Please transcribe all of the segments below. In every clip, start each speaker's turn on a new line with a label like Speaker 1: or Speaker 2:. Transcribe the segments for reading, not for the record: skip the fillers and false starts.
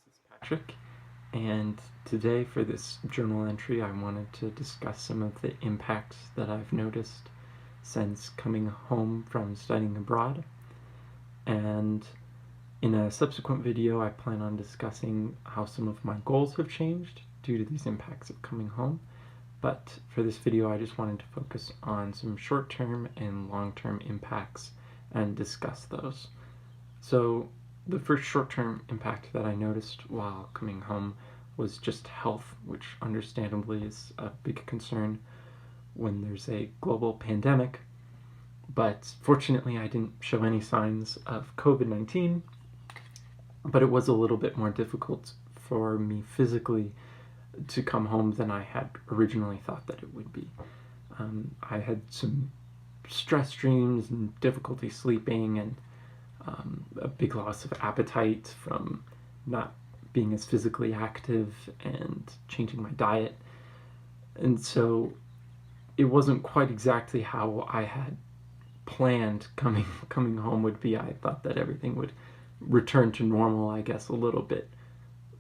Speaker 1: This is Patrick, and today for this journal entry, I wanted to discuss some of the impacts that I've noticed since coming home from studying abroad. And in a subsequent video, I plan on discussing how some of my goals have changed due to these impacts of coming home. But for this video, I just wanted to focus on some short-term and long-term impacts and discuss those. So the first short-term impact that I noticed while coming home was just health, which understandably is a big concern when there's a global pandemic. But fortunately, I didn't show any signs of COVID-19, but it was a little bit more difficult for me physically to come home than I had originally thought that it would be. I had some stress dreams and difficulty sleeping, and a big loss of appetite from not being as physically active and changing my diet. And so it wasn't quite exactly how I had planned coming home would be. I thought that everything would return to normal, I guess, a little bit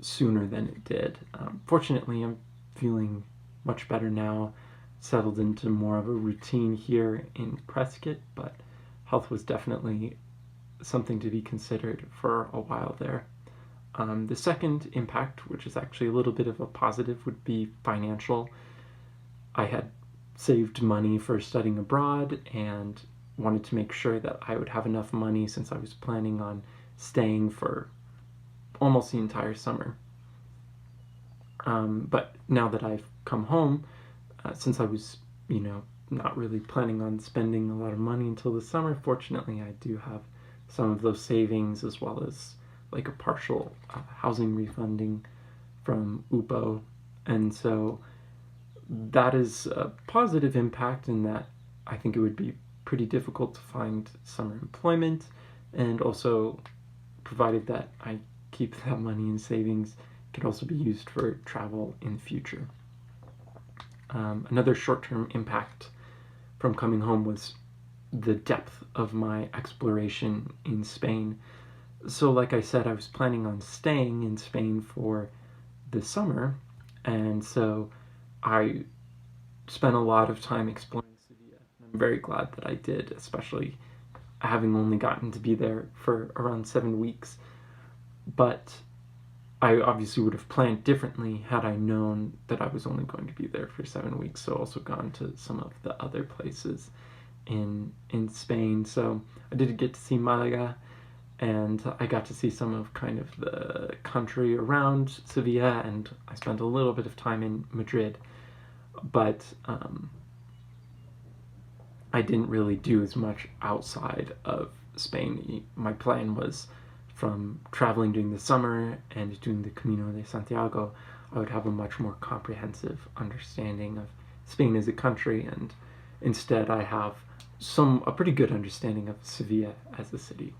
Speaker 1: sooner than it did. Fortunately, I'm feeling much better now, settled into more of a routine here in Prescott, but health was definitely something to be considered for a while there. The second impact, which is actually a little bit of a positive, would be financial. I had saved money for studying abroad and wanted to make sure that I would have enough money since I was planning on staying for almost the entire summer. But now that I've come home, since I was, not really planning on spending a lot of money until the summer, fortunately I do have some of those savings, as well as like a partial housing refunding from UPO. And so that is a positive impact in that I think it would be pretty difficult to find summer employment, and also provided that I keep that money in savings, it could also be used for travel in the future. Another short-term impact from coming home was the depth of my exploration in Spain. So like I said, I was planning on staying in Spain for the summer, and so I spent a lot of time exploring Sevilla. I'm very glad that I did, especially having only gotten to be there for around 7 weeks. But I obviously would have planned differently had I known that I was only going to be there for 7 weeks, so also gone to some of the other places in Spain. So I did get to see Malaga, and I got to see some of kind of the country around Sevilla, and I spent a little bit of time in Madrid, but I didn't really do as much outside of Spain. My plan was, from traveling during the summer and doing the Camino de Santiago, I would have a much more comprehensive understanding of Spain as a country, and instead I have a pretty good understanding of Sevilla as a city.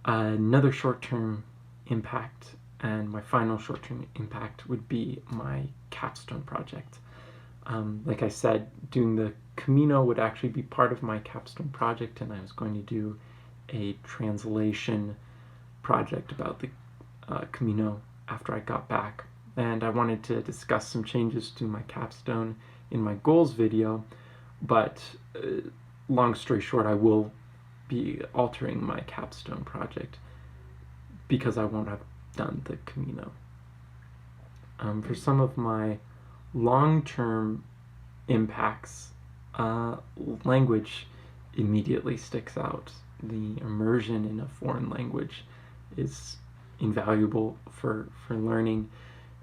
Speaker 1: Another short-term impact, and my final short-term impact, would be my capstone project. Like I said, doing the Camino would actually be part of my capstone project, and I was going to do a translation project about the Camino after I got back. And I wanted to discuss some changes to my capstone in my goals video, but long story short, I will be altering my capstone project because I won't have done the Camino. For some of my long-term impacts, language immediately sticks out. The immersion in a foreign language is invaluable for learning,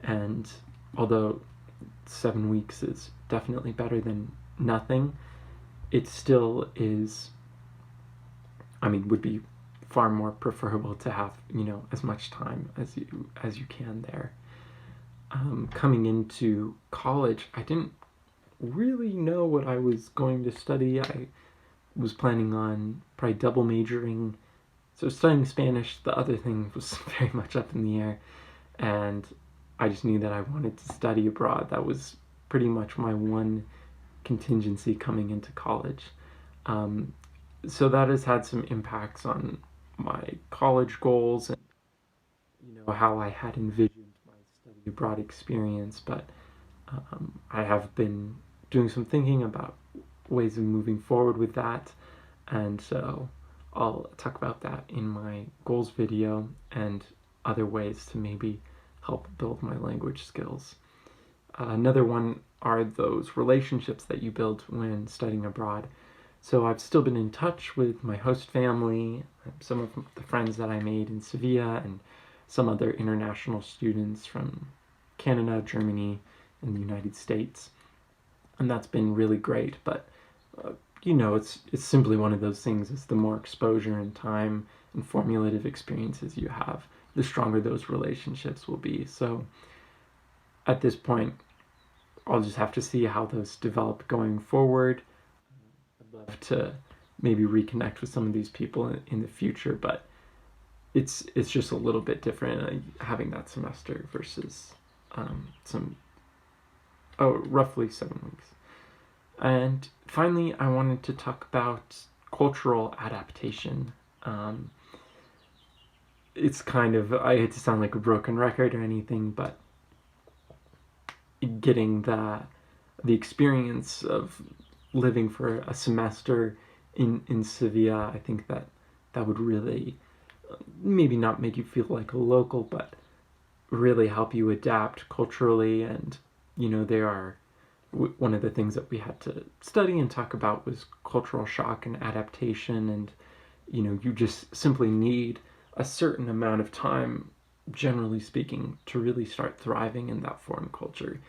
Speaker 1: and although 7 weeks is definitely better than nothing, it still is, would be far more preferable to have, as much time as you can there. Coming into college, I didn't really know what I was going to study. I was planning on probably double majoring, so studying Spanish. The other thing was very much up in the air, and I just knew that I wanted to study abroad. That was pretty much my one contingency coming into college. So that has had some impacts on my college goals, and how I had envisioned my study abroad experience, but I have been doing some thinking about ways of moving forward with that, and so I'll talk about that in my goals video and other ways to maybe help build my language skills. Another one are those relationships that you build when studying abroad. So I've still been in touch with my host family, some of the friends that I made in Sevilla, and some other international students from Canada, Germany, and the United States. And that's been really great, but it's simply one of those things. It's the more exposure and time and formative experiences you have, the stronger those relationships will be. So at this point, I'll just have to see how those develop going forward. I'd love to maybe reconnect with some of these people in the future, but it's just a little bit different having that semester versus roughly 7 weeks. And finally, I wanted to talk about cultural adaptation. It's kind of, I hate to sound like a broken record or anything, but getting the experience of living for a semester in Sevilla, I think that would really maybe not make you feel like a local, but really help you adapt culturally. And they are one of the things that we had to study and talk about was cultural shock and adaptation. And you just simply need a certain amount of time, generally speaking, to really start thriving in that foreign culture.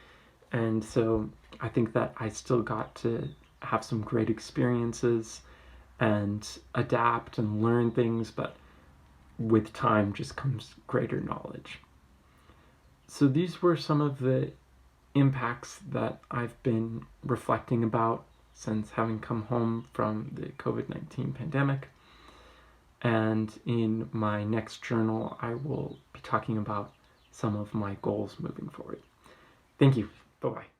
Speaker 1: And so I think that I still got to have some great experiences and adapt and learn things, but with time just comes greater knowledge. So these were some of the impacts that I've been reflecting about since having come home from the COVID-19 pandemic. And in my next journal, I will be talking about some of my goals moving forward. Thank you. Bye-bye.